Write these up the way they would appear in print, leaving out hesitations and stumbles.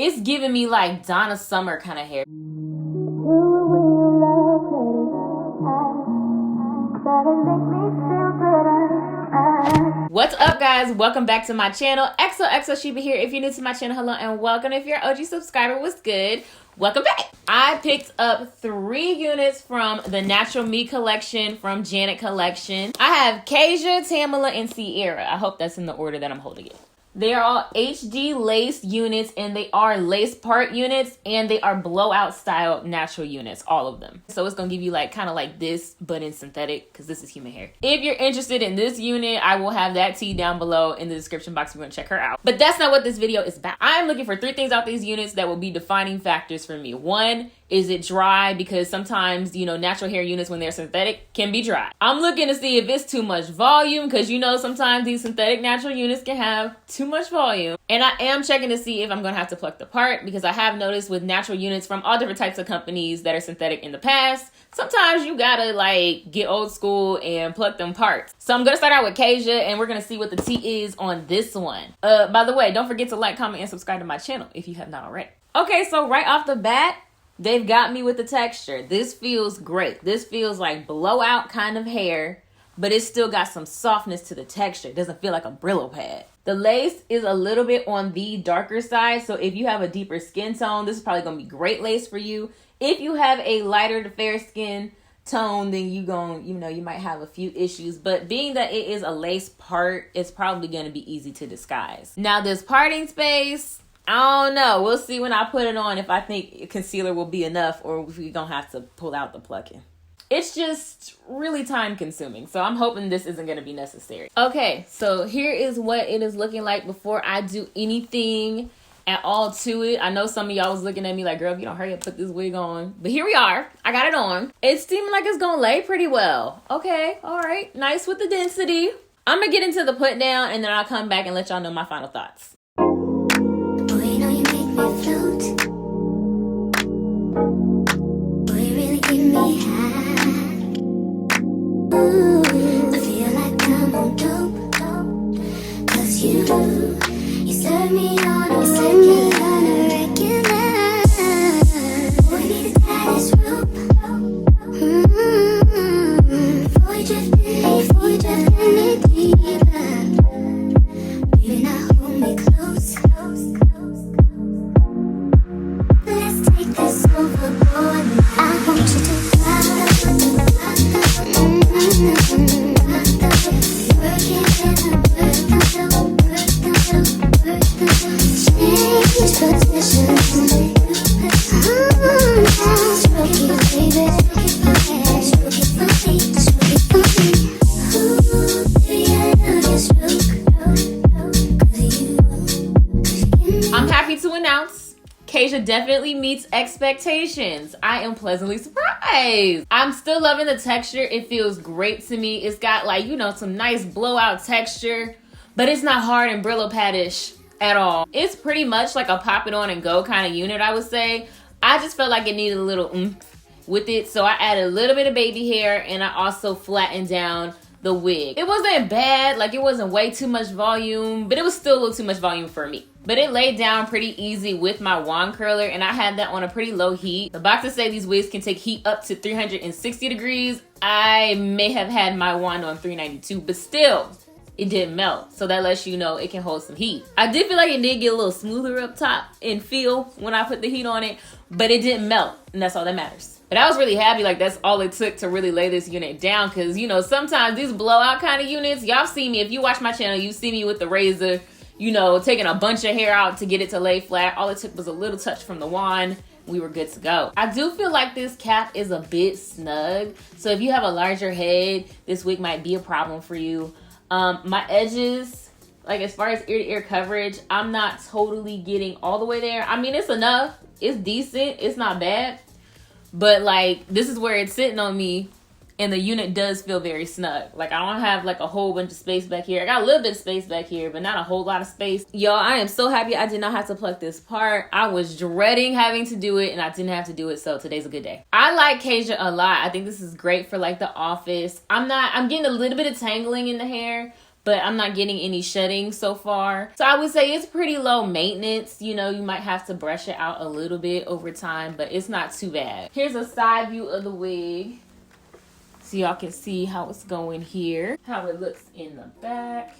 It's giving me like Donna Summer kind of hair. What's up, guys? Welcome back to my channel. XOXO Sheba here. If you're new to my channel, hello and welcome. If you're an OG subscriber, what's good? Welcome back. I picked up 3 units from the Natural Me collection from Janet collection. I have Kaja, Tamila, and Sierra. I hope that's in the order that I'm holding it. They are all HD lace units, and they are lace part units, and they are blowout style natural units, all of them. So it's gonna give you like kind of like this, but in synthetic, because this is human hair. If you're interested in this unit, I will have that tea down below in the description box if you want to check her out. But that's not what this video is about. I'm looking for 3 things out these units that will be defining factors for me. 1, is it dry? Because sometimes, you know, natural hair units, when they're synthetic, can be dry. I'm looking to see if it's too much volume, because you know sometimes these synthetic natural units can have too much volume. And I am checking to see if I'm gonna have to pluck the part, because I have noticed with natural units from all different types of companies that are synthetic in the past, sometimes you gotta like get old school and pluck them parts. So I'm gonna start out with Kaja, and we're gonna see what the tea is on this one. By the way, don't forget to like, comment, and subscribe to my channel if you have not already. Okay, so right off the bat, they've got me with the texture. This feels great. This feels like blowout kind of hair, but it's still got some softness to the texture. It doesn't feel like a Brillo pad. The lace is a little bit on the darker side, so if you have a deeper skin tone, this is probably gonna be great lace for you. If you have a lighter to fair skin tone, then you might have a few issues, but being that it is a lace part, it's probably gonna be easy to disguise. Now this parting space, I don't know. We'll see when I put it on if I think concealer will be enough or if we're gonna have to pull out the plucking. It's just really time consuming, so I'm hoping this isn't gonna be necessary. Okay, so here is what it is looking like before I do anything at all to it. I know some of y'all was looking at me like, girl, if you don't hurry up, put this wig on. But here we are. I got it on. It's seeming like it's gonna lay pretty well. Okay, all right. Nice with the density. I'm gonna get into the put down and then I'll come back and let y'all know my final thoughts. You serve me on a regular. We need to tie this rope. Before you drift any deeper. Baby, now hold me close. Let's take this overboard. I want you to fly. I'm happy to announce Kaja definitely meets expectations. I am pleasantly surprised. I'm still loving the texture. It feels great to me. It's got like, you know, some nice blowout texture, but it's not hard and Brillo pad-ish at all. It's pretty much like a pop it on and go kind of unit, I would say. I just felt like it needed a little oomph with it, so I added a little bit of baby hair and I also flattened down the wig. It wasn't bad, like it wasn't way too much volume, but it was still a little too much volume for me. But it laid down pretty easy with my wand curler, and I had that on a pretty low heat. The boxes say these wigs can take heat up to 360 degrees. I may have had my wand on 392, but still, it didn't melt. So that lets you know it can hold some heat. I did feel like it did get a little smoother up top and feel when I put the heat on it, but it didn't melt, and that's all that matters. But I was really happy, like that's all it took to really lay this unit down, because you know, sometimes these blowout kind of units, y'all see me, if you watch my channel, you see me with the razor, you know, taking a bunch of hair out to get it to lay flat. All it took was a little touch from the wand. We were good to go. I do feel like this cap is a bit snug, so if you have a larger head, this wig might be a problem for you. My edges, like as far as ear to ear coverage, I'm not totally getting all the way there. I mean, it's enough, it's decent, it's not bad, but like this is where it's sitting on me, and the unit does feel very snug. Like I don't have like a whole bunch of space back here. I got a little bit of space back here, but not a whole lot of space. Y'all, I am so happy I did not have to pluck this part. I was dreading having to do it, and I didn't have to do it, so today's a good day. I like Kaja a lot. I think this is great for like the office. I'm getting a little bit of tangling in the hair, but I'm not getting any shedding so far. So I would say it's pretty low maintenance. You know, you might have to brush it out a little bit over time, but it's not too bad. Here's a side view of the wig, so y'all can see how it's going here, how it looks in the back.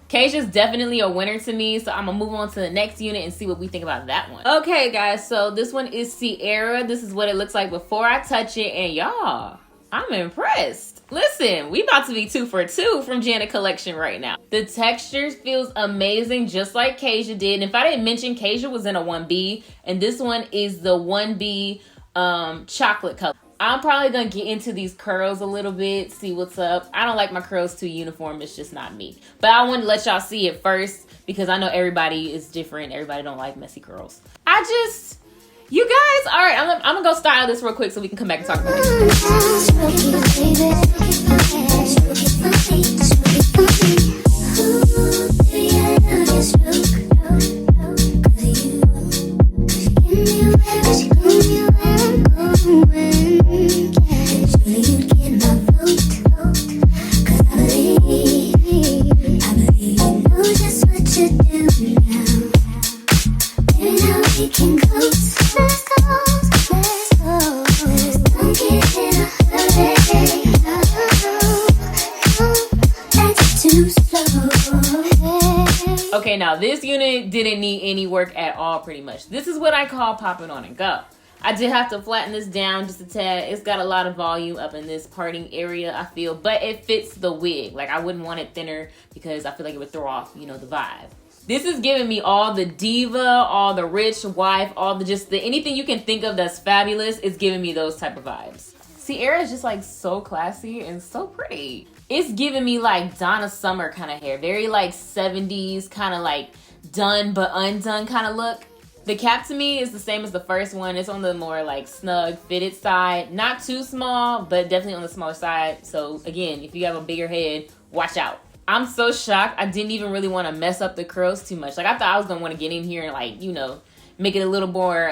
Kaja's definitely a winner to me, so I'm gonna move on to the next unit and see what we think about that one. Okay, guys, so this one is Sierra. This is what it looks like before I touch it, and y'all, I'm impressed. Listen, we about to be 2 for 2 from Janet Collection right now. The texture feels amazing, just like Kaja did. And if I didn't mention, Kaja was in a 1B, and this one is the 1B chocolate color. I'm probably gonna get into these curls a little bit, see what's up. I don't like my curls too uniform, it's just not me. But I wanted to let y'all see it first because I know everybody is different. Everybody don't like messy curls. You guys, all right, I'm gonna go style this real quick so we can come back and talk about Okay, now this unit didn't need any work at all pretty much. This is what I call popping on and go. I did have to flatten this down just a tad. It's got a lot of volume up in this parting area, I feel, but it fits the wig. Like, I wouldn't want it thinner because I feel like it would throw off, you know, the vibe. This is giving me all the diva, all the rich wife, all the anything you can think of that's fabulous is giving me those type of vibes. Sierra is just like so classy and so pretty. It's giving me like Donna Summer kind of hair. Very like 70s, kind of like done but undone kind of look. The cap to me is the same as the first one. It's on the more like snug fitted side. Not too small, but definitely on the smaller side. So again, if you have a bigger head, watch out. I'm so shocked. I didn't even really want to mess up the curls too much. Like, I thought I was going to want to get in here and like, you know, make it a little more,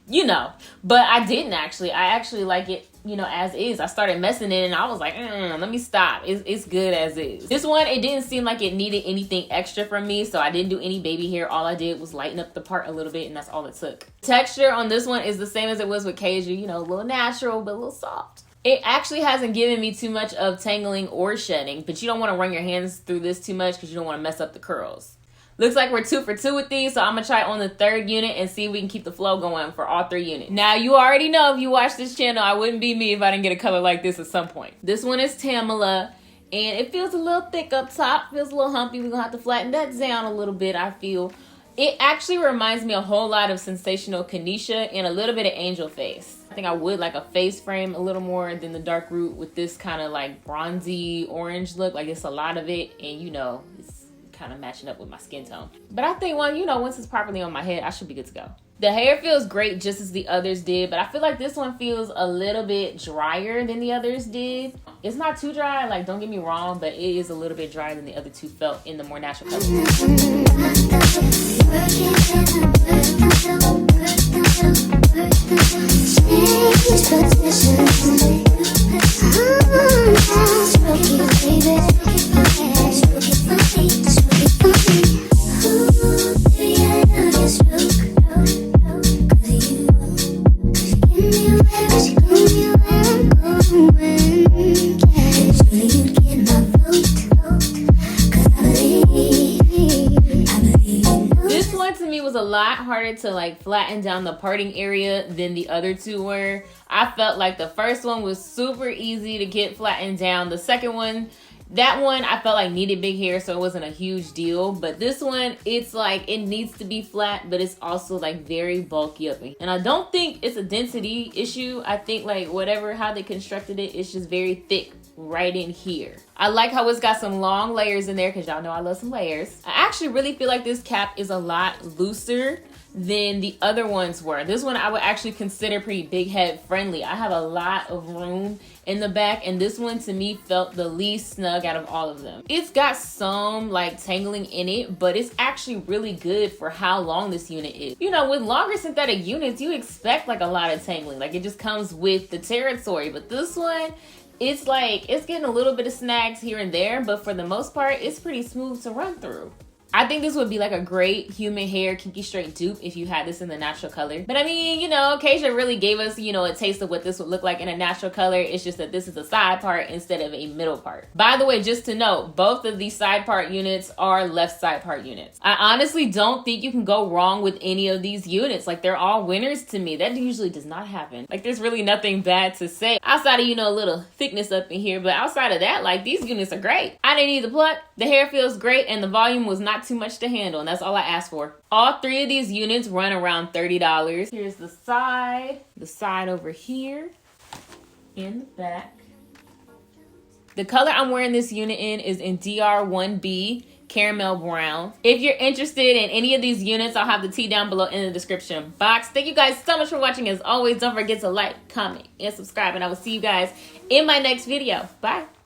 you know, but I didn't actually. I actually like it, you know, as is. I started messing it and I was like, let me stop. It's good as is. This one, it didn't seem like it needed anything extra from me, so I didn't do any baby hair. All I did was lighten up the part a little bit, and that's all it took. Texture on this one is the same as it was with Kaja, you know, a little natural, but a little soft. It actually hasn't given me too much of tangling or shedding, but you don't want to run your hands through this too much because you don't want to mess up the curls. Looks like we're 2 for 2 with these, so I'm going to try on the third unit and see if we can keep the flow going for all 3 units. Now, you already know if you watch this channel, I wouldn't be me if I didn't get a color like this at some point. This one is Tamila, and it feels a little thick up top, feels a little humpy. We're going to have to flatten that down a little bit, I feel. It actually reminds me a whole lot of Sensational Kanisha and a little bit of Angel Face. I think I would like a face frame a little more than the dark root with this kind of like bronzy orange look. Like, it's a lot of it, and you know, it's kind of matching up with my skin tone. But I think, well, you know, once it's properly on my head, I should be good to go. The hair feels great just as the others did, but I feel like this one feels a little bit drier than the others did. It's not too dry, like, don't get me wrong, but it is a little bit drier than the other two felt in the more natural color. Harder to like flatten down the parting area than the other two were. I felt like the first one was super easy to get flattened down. The second one, that one I felt like needed big hair, so it wasn't a huge deal. But this one, it's like it needs to be flat, but it's also like very bulky up. And I don't think it's a density issue. I think like how they constructed it, it's just very thick right in here. I like how it's got some long layers in there because y'all know I love some layers. I actually really feel like this cap is a lot looser than the other ones were. This one I would actually consider pretty big head friendly. I have a lot of room in the back, and this one to me felt the least snug out of all of them. It's got some like tangling in it, but it's actually really good for how long this unit is. You know, with longer synthetic units, you expect like a lot of tangling. Like, it just comes with the territory, but this one, it's like, it's getting a little bit of snags here and there, but for the most part, it's pretty smooth to run through. I think this would be like a great human hair kinky straight dupe if you had this in the natural color. But I mean, you know, Kaja really gave us, you know, a taste of what this would look like in a natural color. It's just that this is a side part instead of a middle part. By the way, just to note, both of these side part units are left side part units. I honestly don't think you can go wrong with any of these units. Like, they're all winners to me. That usually does not happen. Like, there's really nothing bad to say outside of, you know, a little thickness up in here. But outside of that, like, these units are great. I didn't need the pluck. The hair feels great and the volume was not too much to handle, and that's all I asked for. All three of these units run around $30. Here's the side over here, and the back. The color I'm wearing this unit in is in DR1B Caramel Brown. If you're interested in any of these units, I'll have the T down below in the description box. Thank you guys so much for watching. As always, don't forget to like, comment, and subscribe, and I will see you guys in my next video. Bye.